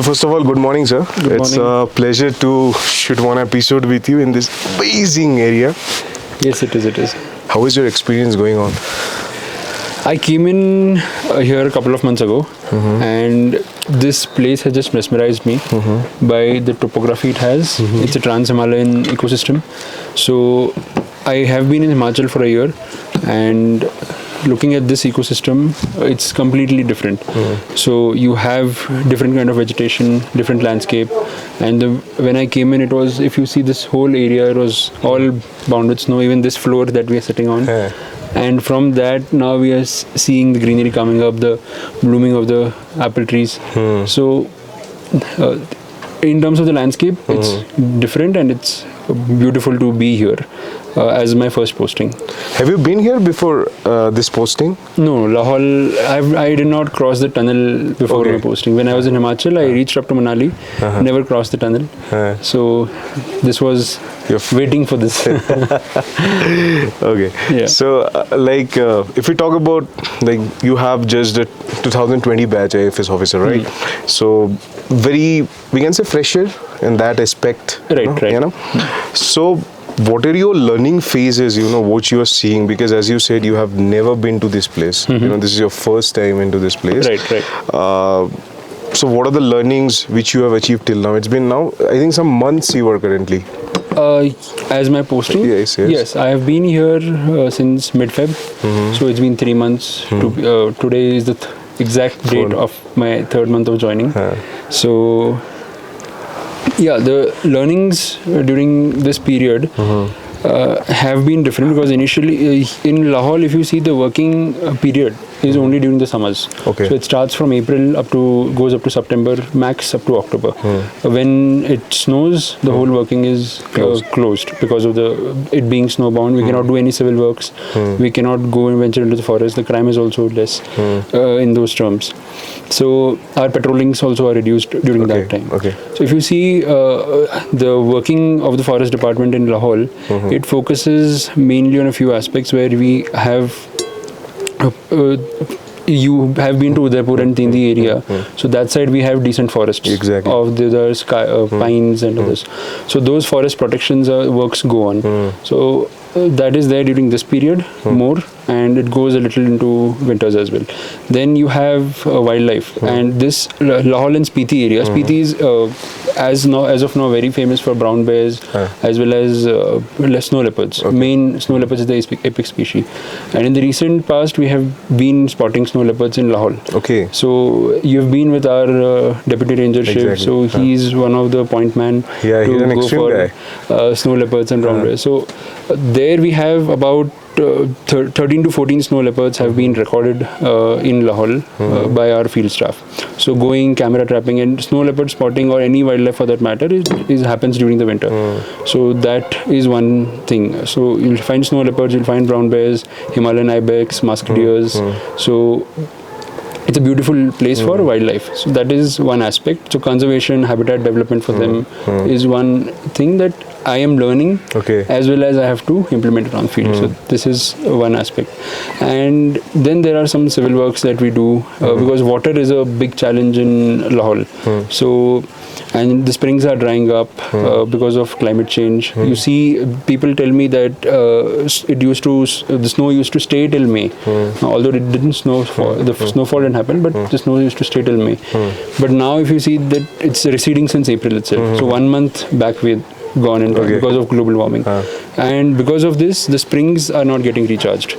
First of all, good morning, sir. It's morning. a pleasure to shoot one episode with you in this amazing area. Yes, it is. It is. How is your experience going on? I came in here a couple of months ago, and this place has just mesmerized me by the topography it has. It's a trans-Himalayan ecosystem. So I have been in Himachal for a year, and looking at this ecosystem, it's completely different. So you have different kind of vegetation, different landscape, and when I came in, it was, if you see this whole area, it was all bound with snow, even this floor that we are sitting on. And from that, now we are seeing the greenery coming up, the blooming of the apple trees. So in terms of the landscape, it's different, and it's beautiful to be here as my first posting. Have you been here before this posting? No, Lahaul, I did not cross the tunnel before my posting. When I was in Himachal, I reached up to Manali, never crossed the tunnel. So this was waiting for this. Okay. Yeah. So, if we talk about, you have just a 2020 batch IFS officer, right? So, we can say fresher in that aspect. Right. You know? So, what are your learning phases, what you are seeing? Because as you said, you have never been to this place. This is your first time into this place. Right. So what are the learnings which you have achieved till now? It's been now, I think, some months you are currently. As my posting? Yes, I have been here since mid-Feb. So it's been 3 months. Today is the exact date of my third month of joining. So yeah, the learnings during this period have been different, because initially in Lahaul, if you see, the working period is only during the summers. Okay. So it starts from April goes up to September, max up to October. When it snows, the whole working is closed because of it being snowbound. We cannot do any civil works. We cannot go and venture into the forest. The crime is also less in those terms. So our patrollings also are reduced during that time. So if you see the working of the forest department in Lahaul, it focuses mainly on a few aspects where we have you have been to Udaipur and Tindi area, so that side we have decent forests of the pines and others. So those forest protections works go on. So that is there during this period more, and it goes a little into winters as well. Then you have wildlife, and this Lahaul and Spiti area. Spiti is as of now very famous for brown bears as well as snow leopards. Main snow leopards is the apex species, and in the recent past we have been spotting snow leopards in Lahaul. So you've been with our deputy ranger Shiv, so he's one of the point man to go for snow leopards and brown bears. So there we have about 13 to 14 snow leopards have been recorded in Lahaul by our field staff. So going camera trapping and snow leopard spotting, or any wildlife for that matter, happens during the winter. So that is one thing. So you'll find snow leopards, you'll find brown bears, Himalayan ibex, musketeers. So it's a beautiful place for wildlife. So that is one aspect. So conservation, habitat development for them is one thing that I am learning, as well as I have to implement it on field. So this is one aspect. And then there are some civil works that we do, because water is a big challenge in Lahaul. So, and the springs are drying up because of climate change. You see, people tell me that the snow used to stay till May, although it didn't snow. The snowfall didn't happen, but the snow used to stay till May. But now, if you see that it's receding since April itself. So 1 month back we've gone in because of global warming, and because of this, the springs are not getting recharged,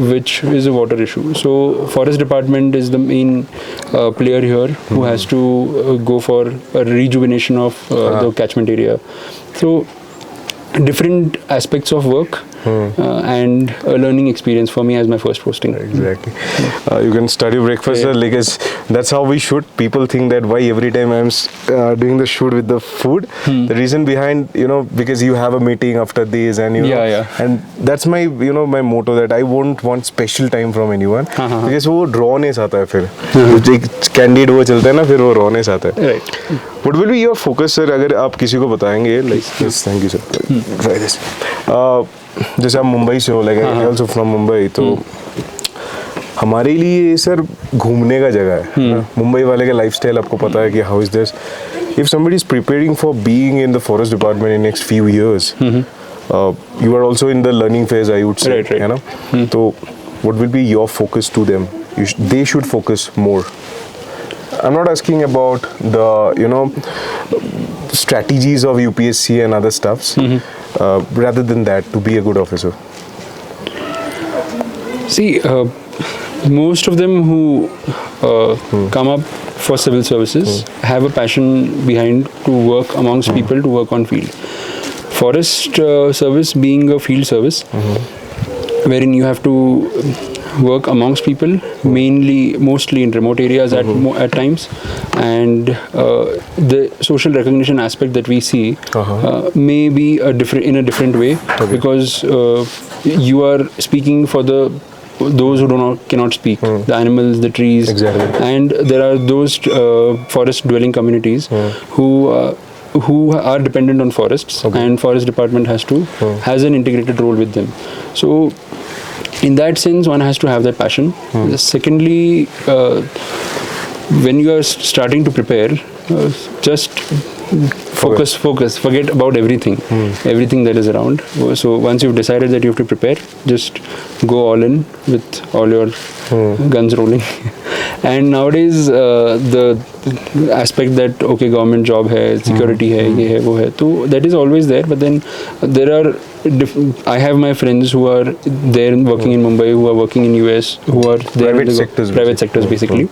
which is a water issue. So forest department is the main player here, who has to go for a rejuvenation of the catchment area. So different aspects of work and a learning experience for me as my first posting. You can study breakfast, because that's how we shoot. People think that why every time I'm doing the shoot with the food. The reason behind, because you have a meeting after this, and and that's my my motto, that I won't want special time from anyone, because वो rawness आता है फिर candid वो चलता है ना, फिर वो rawness आता है. What will be your focus, sir? अगर आप किसी को बताएंगे, yes, thank you, sir. Try this. जैसे आप मुंबई से हो, like I also from Mumbai, तो हमारे लिए सर घूमने का जगह है. मुंबई वाले का लाइफस्टाइल आपको पता है कि how is this. If somebody is preparing for being in the forest department in next few years, you are also in the learning phase, I would say. Right. You know? So, what will be your focus to them? They should focus more. I'm not asking about the strategies of UPSC and other stuffs. Rather than that, to be a good officer. See, most of them who come up for civil services have a passion behind to work amongst people, to work on field. Forest service being a field service, wherein you have to work amongst people, mostly in remote areas at times, and the social recognition aspect that we see may be in a different way, because you are speaking for those who cannot speak, the animals, the trees. Exactly. And there are those forest dwelling communities who are dependent on forests, and forest department has an integrated role with them. So in that sense, one has to have that passion. Secondly, when you are starting to prepare, just focus, forget about everything that is around. So once you've decided that you have to prepare, just go all in with all your guns rolling. And nowadays the aspect that government job hai, security hai, ye hai, wo hai, so that is always there. But then there are I have my friends who are there working in Mumbai, who are working in US, who are there private sectors basically.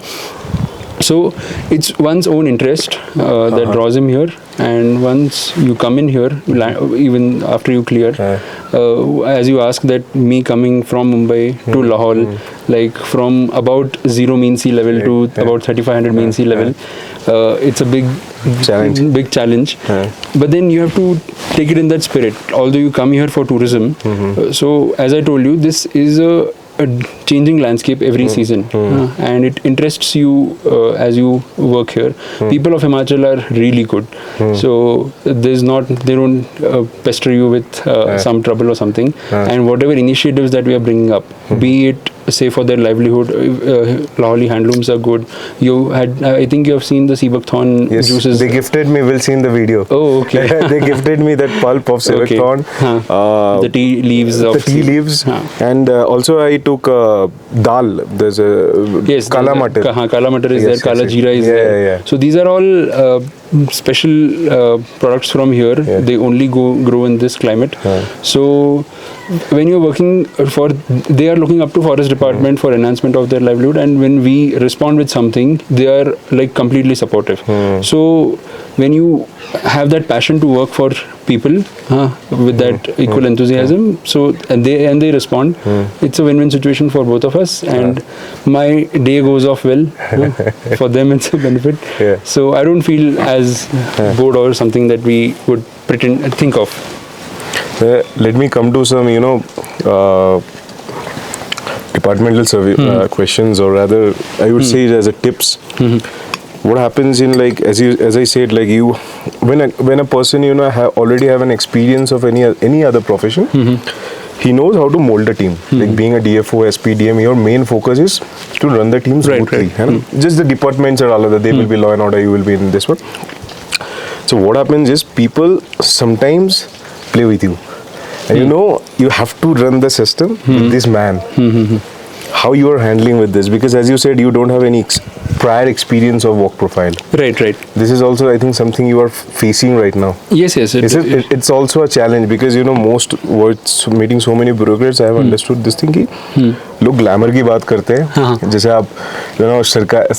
So it's one's own interest that draws him here, and once you come in here, even after you clear, as you ask, that me coming from Mumbai to Lahaul, like from about 0 mean sea level to about 3500 mean sea level, it's a big challenge. But then you have to take it in that spirit. Although you come here for tourism, so as I told you, this is a changing landscape every season, and it interests you as you work here. People of Himachal are really good, so they don't pester you with some trouble or something. And whatever initiatives that we are bringing up, be it say for their livelihood, Lahauli handlooms are good. I think you have seen the Seabuckthorn juices. They gifted me. We'll see in the video. Oh, okay. They gifted me that pulp of Seabuckthorn. The tea leaves. And also I took dal. There's a kala matar. Kala matar is there. Kala jeera is there. So these are all special products from here. They only grow in this climate. So when you're working they are looking up to forest department for enhancement of their livelihood, and when we respond with something, they are like completely supportive. So when you have that passion to work for people with that equal enthusiasm, so and they respond, it's a win-win situation for both of us, and my day goes off well. For them it's a benefit. So I don't feel as bored or something that we would think of. Let me come to some departmental survey questions, or rather I would say it as a tips. What happens in, like, as I said, like, you when a person already have an experience of any other profession, he knows how to mold a team. Like being a DFO, SP, DM, your main focus is to run the team smoothly. Just the departments are all they will be law and order, you will be in this one. So what happens is people sometimes play with you, and you have to run the system with this man. How you are handling with this, because as you said, you don't have any prior experience of work profile. Right. This is also, I think, something you are facing right now. Yes. It's also a challenge, because most words, meeting so many bureaucrats, I have understood this thing कि लोग glamour की बात करते हैं, जैसे आप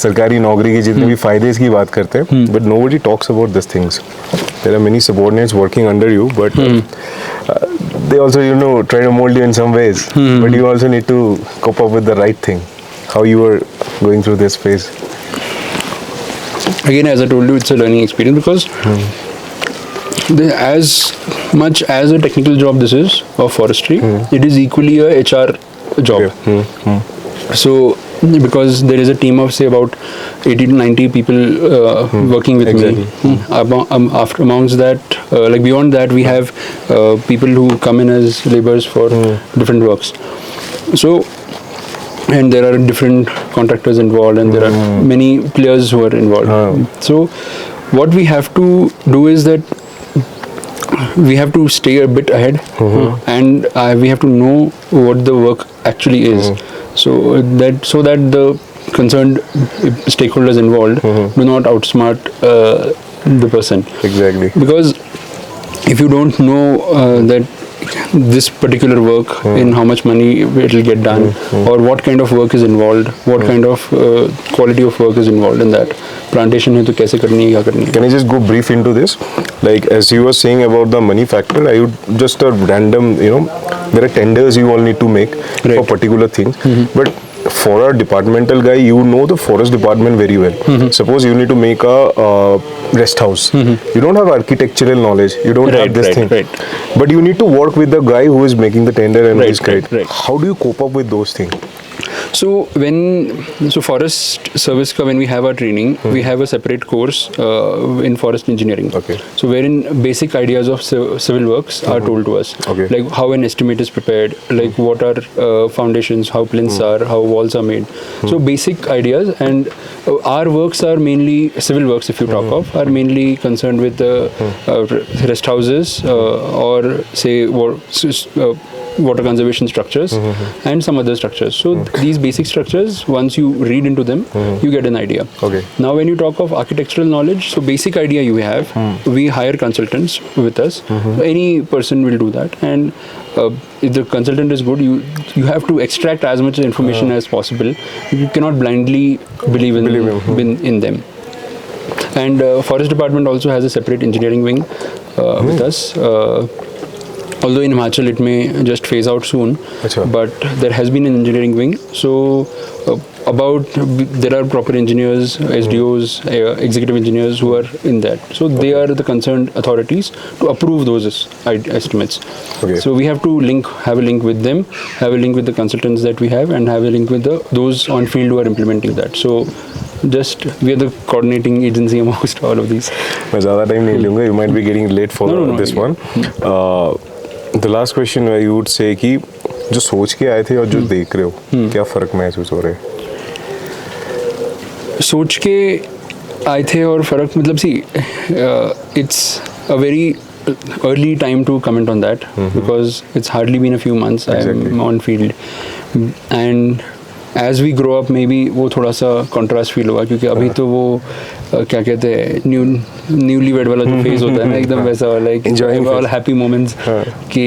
सरकारी नौकरी के जितने भी फायदे इसकी बात करते हैं, but nobody talks about these things. There are many subordinates working under you, but they also try to mold you in some ways, but you also need to cope up with the right thing. How you are going through this phase? Again, as I told you, it's a learning experience, because as much as a technical job this is of forestry, it is equally a HR job. So because there is a team of say about 80 to 90 people working with me. Amongst that, like beyond that, we have people who come in as laborers for different works. So and there are different contractors involved, and there are many players who are involved. So what we have to do is that we have to stay a bit ahead, and we have to know what the work actually is, so that the concerned stakeholders involved do not outsmart the person. Exactly. Because if you don't know that this particular work, in how much money it will get done, or what kind of work is involved, what kind of quality of work is involved in that plantation hai to kaise karni hai, kya karni hai. Can I just go brief into this? Like, as you were saying about the money factor, I would just a random, there are tenders you all need to make for particular things, but for a departmental guy, you know the forest department very well. Suppose you need to make a rest house. You don't have architectural knowledge. You don't have this thing. But you need to work with the guy who is making the tender and this guy. How do you cope up with those things? So forest service when we have our training, we have a separate course in forest engineering. Okay. So wherein basic ideas of civil works are told to us. Okay. Like how an estimate is prepared, like what are foundations, how plinths are, how walls are made. So basic ideas, and our works are mainly civil works. If you talk of, are mainly concerned with the rest houses or say water conservation structures and some other structures. So these basic structures, once you read into them, you get an idea. Okay. Now when you talk of architectural knowledge, so basic idea you have, we hire consultants with us. So any person will do that, and if the consultant is good, you have to extract as much information as possible. You cannot blindly believe in them. And forest department also has a separate engineering wing with us. Although in Himachal it may just phase out soon, but there has been an engineering wing. So there are proper engineers, SDOs, executive engineers who are in that. So they are the concerned authorities to approve those estimates. Okay. So we have to have a link with them, have a link with the consultants that we have, and have a link with those on field who are implementing that. So we are the coordinating agency amongst all of these. You might be getting late for this one. The last question where you would say कि जो सोच के आए थे और जो देख रहे हो, क्या फर्क महसूस हो रहा है? सोच के आए थे और फर्क मतलब it's a very early time to comment on that because it's hardly been a few months. I'm on field, and as we grow up maybe वो थोड़ा सा contrast feel होगा क्योंकि अभी तो वो क्या कहते हैं न्यूली वेड वाला जो फेज होता है ना एकदम वैसा like enjoying all happy moments कि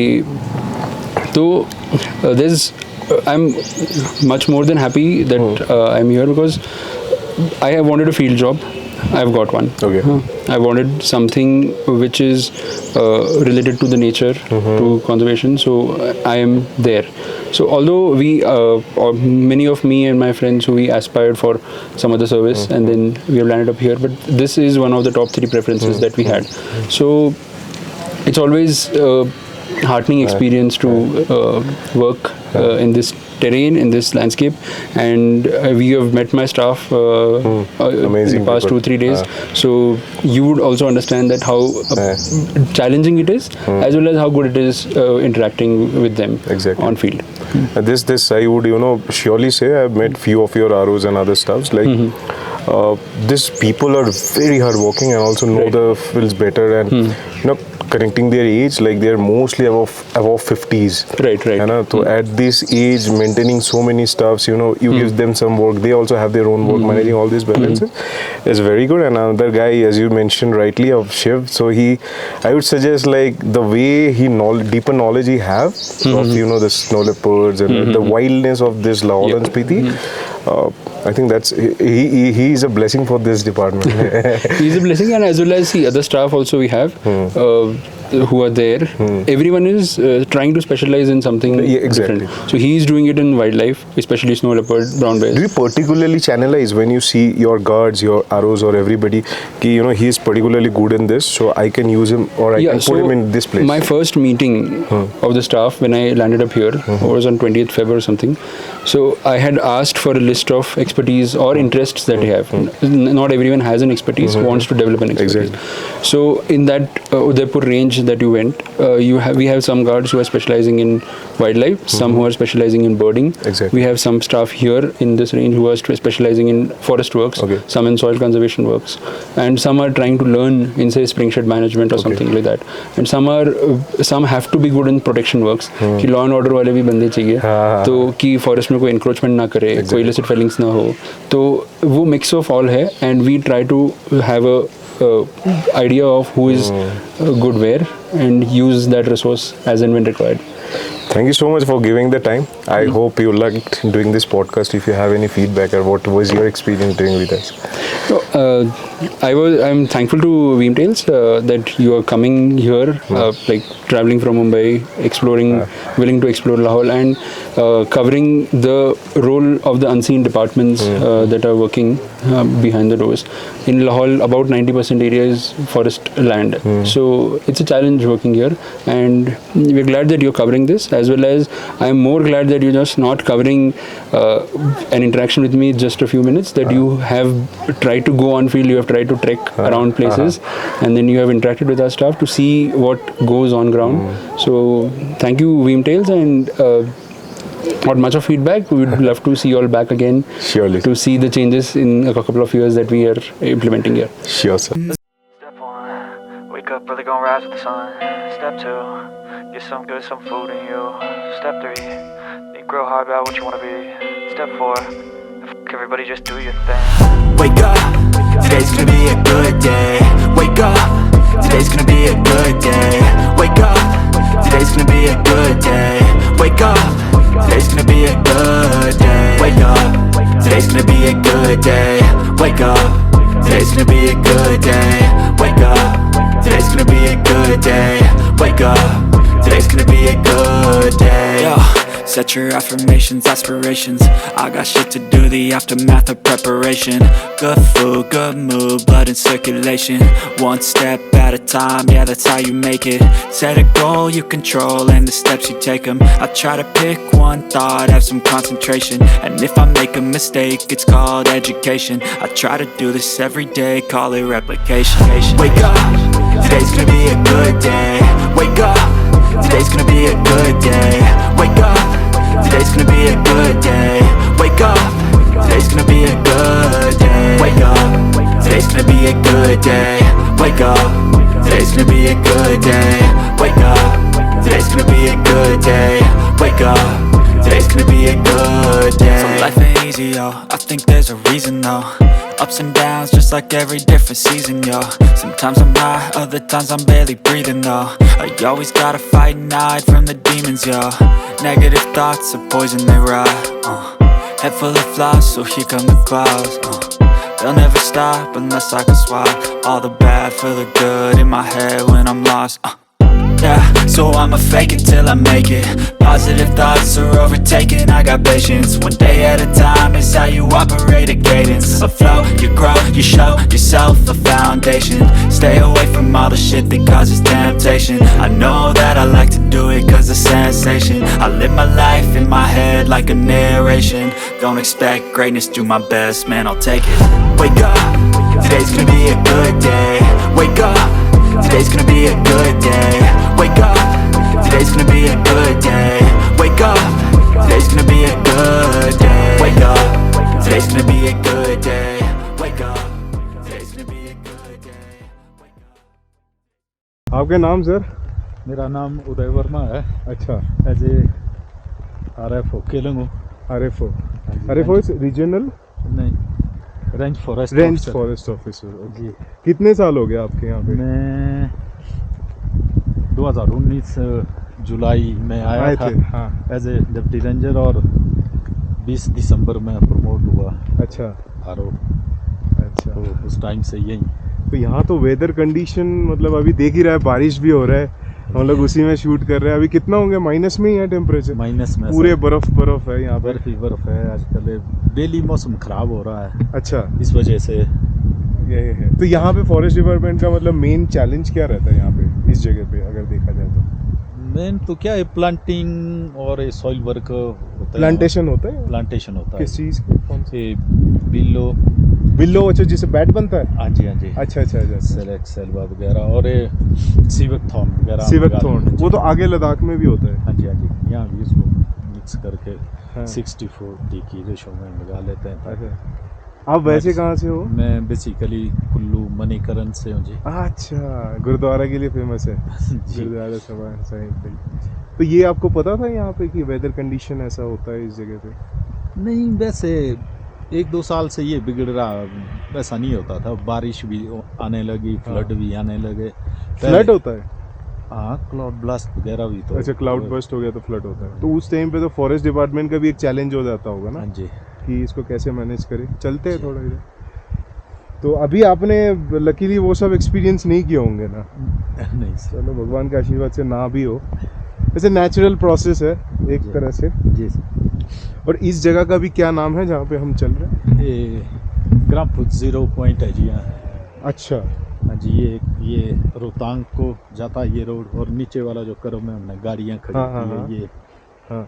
तो I'm much more than happy that I'm here because I have wanted a field job. I've got one. Okay. I wanted something which is related to the nature, to conservation. So I am there. So although or many of me and my friends, we aspired for some other service, and then we have landed up here. But this is one of the top 3 preferences that we had. So it's always a heartening experience to work in this terrain, in this landscape, and we have met my staff in the past 2-3 days. So you would also understand that how challenging it is, as well as how good it is interacting with them on field. This I would surely say I've met few of your ROs and other stuffs like these people are very hardworking and also know the fields better and connecting their age, like they're mostly above 50s. Right. So at this age, maintaining so many stuffs, you give them some work. They also have their own work, managing all these balances is very good. And another guy, as you mentioned rightly, of Shiv. So I would suggest like the way deeper knowledge he have of the snow leopards and the wildness of this Lahaul and Spiti. I think that's he is a blessing for this department. He's a blessing, and as well as the other staff also we have who are there. Everyone is trying to specialize in something different. So he is doing it in wildlife, especially snow leopard, brown bears. Do you particularly channelize when you see your guards, your arrows, or everybody? He is particularly good in this, so I can use him or I can put him in this place. My first meeting of the staff when I landed up here was on 20th February or something. So I had asked for a list of expertise or interests that they have. Not everyone has an expertise, wants to develop an expertise. So in that Udaipur range that you went, we have some guards who are specializing in wildlife, some who are specializing in birding. Exactly. We have some staff here in this range who are specializing in forest works, some in soil conservation works, and some are trying to learn in say springshed management or something like that. And some have to be good in protection works. कि law and order वाले भी बंदे चाहिए, तो कि forest में कोई encroachment ना करे, कोई illicit fellings ना हो. तो वो mix of all है, and we try to have a idea of who is good where and use that resource as and when required. Thank you so much for giving the time. I hope you liked doing this podcast. If you have any feedback or what was your experience doing with us? So, I'm thankful to VEEM Tales that you are coming here, like traveling from Mumbai, exploring, willing to explore Lahaul, and covering the role of the unseen departments that are working behind the doors. In Lahaul, about 90% area is forest land. So it's a challenge working here, and we're glad that you're covering this, as well as I'm more glad that you're just not covering an interaction with me just a few minutes, that you have tried to go on field, you have tried to trek around places, and then you have interacted with our staff to see what goes on ground. So thank you, VEEM Tales, and not much of feedback. We would love to see you all back again. Surely. To see the changes in a couple of years that we are implementing here. Sure, sir. Step 1, wake up early, gonna rise with the sun. Step 2, get some good, some food in you. Step 3, think real hard about what you wanna be. Step 4, everybody just do your thing. Wake up, today's gonna be a good day. Wake up, today's gonna be a good day. Wake up, today's gonna be a good day. Wake up, today's gonna be a good day. Wake up, today's gonna be a good day. Wake up, today's gonna be a good day. Wake up, today's gonna be a good day. Wake up, today's gonna be a good day. Yo, set your affirmations, aspirations. I got shit to do, the aftermath of preparation. Good food, good mood, blood in circulation. One step at a time, yeah, that's how you make it. Set a goal you control and the steps you take them. I try to pick one thought, have some concentration. And if I make a mistake, it's called education. I try to do this every day, call it replication. Wake up, today's gonna be a good day. Wake up, today's gonna be a good day. Wake up, today's gonna be a good day. Wake up, today's gonna be a good day. Wake up, today's gonna be a good day. Wake up, today's gonna be a good day. Wake up, today's gonna be a good day. Wake up, today's gonna be a good day. So life ain't easy, yo, I think there's a reason though. Ups and downs, just like every different season, yo. Sometimes I'm high, other times I'm barely breathing, though. I always gotta fight and hide from the demons, yo. Negative thoughts are poison, they rot. Head full of flies, so here come the clouds. They'll never stop unless I can swap all the bad for the good in my head when I'm lost. Yeah, so I'ma fake it till I make it. Positive thoughts are overtaken, I got patience. One day at a time is how you operate a cadence. A flow, you grow, you show yourself a foundation. Stay away from all the shit that causes temptation. I know that I like to do it cause it's sensation. I live my life in my head like a narration. Don't expect greatness, do my best, man, I'll take it. Wake up, today's gonna be a good day. Wake up, today's gonna be a good day. Wake up, today's gonna be a good day. Wake up, today's gonna be a good day. Wake up, today's gonna be a good day. Wake up, today's gonna be a good day. आपका नाम sir? मेरा नाम उदय वर्मा है। अच्छा। As a RFO Keylong हूँ। RFO। RFO is regional? नहीं, range forest officer. जी। कितने साल हो गए आपके यहाँ पे? मैं 2019 जुलाई में आया था एज ए डिप्टी रेंजर, और 20 दिसंबर में प्रमोट हुआ। अच्छा। RO। अच्छा। तो उस टाइम से यही। तो यहाँ तो वेदर कंडीशन मतलब अभी देख ही रहा है, बारिश भी हो रहा है, हम लोग उसी में शूट कर रहे हैं। अभी कितना होंगे? माइनस में ही है टेम्परेचर? माइनस में पूरे बर्फ है यहाँ पर। बर्फ है आजकल। डेली मौसम खराब हो रहा है। अच्छा, इस वजह से यही है। तो यहाँ पे फॉरेस्ट डिपार्टमेंट का मतलब मेन चैलेंज क्या रहता है यहाँ पे, इस जगह पे अगर देखा जाए तो? मेन तो क्या है, प्लांटिंग और सॉइल वर्क होता है। प्लांटेशन होता है? प्लांटेशन होता है। किस चीज़? कौन से? बिल्लो, बिल्लो अच्छा जिसे बैट बनता है। हाँ जी हाँ जी, अच्छा अच्छा अच्छा। सेल एक्सेल वगैरह और ये सिवक थॉर्न वगैरह। सिवक थॉर्न वो तो आगे लद्दाख में भी होता है। हाँ जी हाँ जी, यहाँ भी इसको मिक्स करके हाँ। 60-40 की रेशो में लगा लेते हैं। अच्छा आप वैसे कहाँ से हो? मैं बेसिकली कुल्लू मणिकरण से हूँ जी। अच्छा गुरुद्वारा के लिए फेमस है जी। गुरुद्वारा साहिब पे। तो ये आपको पता था यहाँ पे कि वेदर कंडीशन ऐसा होता है इस जगह पे? नहीं, वैसे 1-2 साल से ये बिगड़ रहा, वैसा नहीं होता था। बारिश भी आने लगी, फ्लड भी आने लगे। फ्लड होता है? हाँ, क्लाउड ब्लास्ट वगैरह भी तो। अच्छा क्लाउड बर्स्ट हो गया तो फ्लड होता है। तो उस टाइम पे तो फॉरेस्ट डिपार्टमेंट का भी एक चैलेंज हो जाता होगा ना हाँ जी। कि इसको कैसे मैनेज करें। चलते हैं थोड़ा इधर। तो अभी आपने लकीली वो सब एक्सपीरियंस नहीं किए होंगे ना? नहीं सर। चलो भगवान के आशीर्वाद से ना भी हो। वैसे नेचुरल प्रोसेस है एक जी। तरह से। जी और इस जगह का भी क्या नाम है जहाँ पे हम चल रहे हैं? ये ग्रामपुर 0 पॉइंट है जी यहाँ। अच्छा हाँ जी, ये रोहतांग को जाता है ये रोड, और नीचे वाला जो कर्व में हमने गाड़ियाँ खड़ी हाँ, की हाँ, है ये हाँ।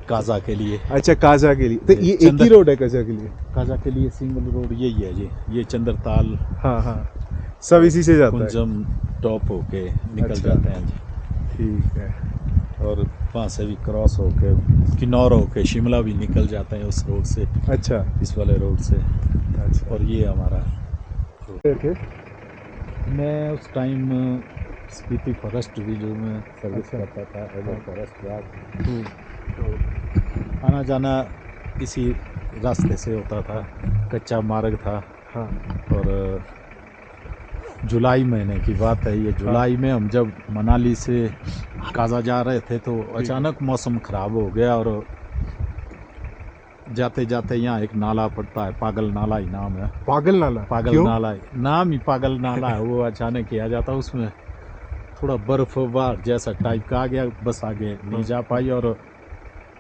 काजा के लिए। अच्छा काजा के लिए। तो ये एक ही रोड है काजा के लिए? काजा के लिए सिंगल रोड यही है जी। ये चंद्रताल, हाँ हाँ सब इसी से जाता है। कुंजम टॉप होके निकल अच्छा। जाते हैं जी। ठीक है। और वहाँ से भी क्रॉस होके किन्नौर होके शिमला भी निकल जाते हैं उस रोड से, अच्छा इस वाले रोड से। अच्छा। और ये हमारा थे? मैं उस टाइम स्पीति फॉरेस्ट डिवीजन में सर्विस अच्छा। करता था एज ए फॉरेस्ट गार्ड। हम्म, तो आना जाना इसी रास्ते से होता था, कच्चा मार्ग था। हाँ और जुलाई महीने की बात है ये। जुलाई में हम जब मनाली से काजा जा रहे थे तो अचानक मौसम ख़राब हो गया, और जाते जाते यहाँ एक नाला पड़ता है, पागल नाला ही नाम है। पागल नाला? पागल क्यों? नाला नाम ही पागल नाला है। वो अचानक ही आ जाता, उसमें थोड़ा बर्फबार जैसा टाइप का आ गया, बस आगे नहीं जा पाई और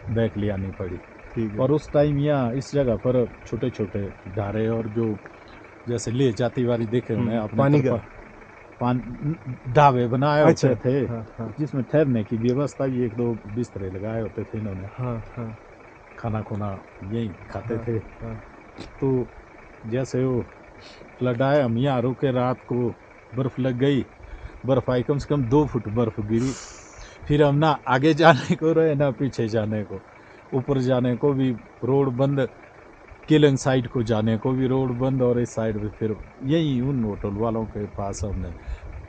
बैक ले आनी पड़ी। ठीक है। और उस टाइम यहाँ इस जगह पर छोटे छोटे ढारे और जो जैसे ले जाती वाली देखे उन्हें अपने पानी का ढाबे बनाए अच्छा, होते थे। हाँ, हाँ। जिसमें ठहरने की व्यवस्था भी 1-2 बिस्तरे लगाए होते थे इन्होंने। हाँ हाँ खाना खुना यहीं खाते थे। हाँ। तो जैसे वो फ्लड आए, हम यहाँ रुके, रात को बर्फ़ लग गई। बर्फ़ आई, कम से कम 2 फुट बर्फ़ गिरी। फिर हम ना आगे जाने को रहे ना पीछे जाने को। ऊपर जाने को भी रोड बंद, केलंग साइड को जाने को भी रोड बंद, और इस साइड पे फिर यही उन होटल वालों के पास हमने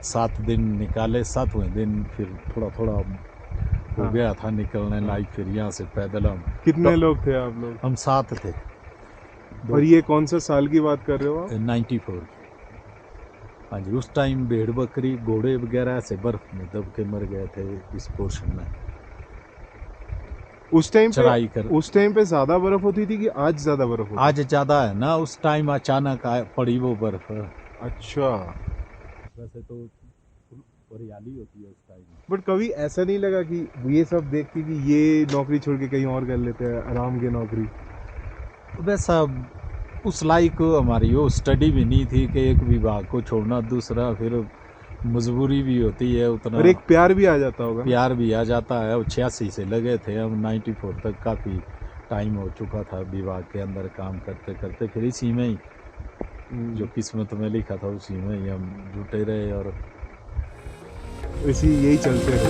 7 दिन निकाले। 7वें दिन फिर थोड़ा थोड़ा हो गया था निकलने लायक। फिर यहाँ से पैदल हम कितने लोग थे आप लोग? हम 7 थे। और ये कौन सा साल की बात कर रहे हो आप? 94। हाँ जी, उस टाइम भेड़ बकरी घोड़े वगैरह से बर्फ में दब के मर गए थे इस पोर्शन में। उस टाइम चढ़ाई कर, उस टाइम पे ज्यादा बर्फ होती थी कि आज ज्यादा बर्फ होती? आज ज़्यादा है ना, उस टाइम अचानक पड़ी वो बर्फ। अच्छा। वैसे तो हरियाली होती है उस टाइम। बट कभी ऐसा नहीं लगा कि ये सब देख के कि ये नौकरी छोड़ के कहीं और कर लेते हैं आराम की नौकरी? वैसा उस लायक हमारी वो स्टडी भी नहीं थी कि एक विभाग को छोड़ना दूसरा, फिर मजबूरी भी होती है उतना। और एक प्यार भी आ जाता होगा ना? प्यार भी आ जाता है। 86 से लगे थे हम, 94 तक काफ़ी टाइम हो चुका था विभाग के अंदर काम करते करते। फिर इसी में ही जो किस्मत में लिखा था उसी में ही हम जुटे रहे, और इसी यही चलते रहे।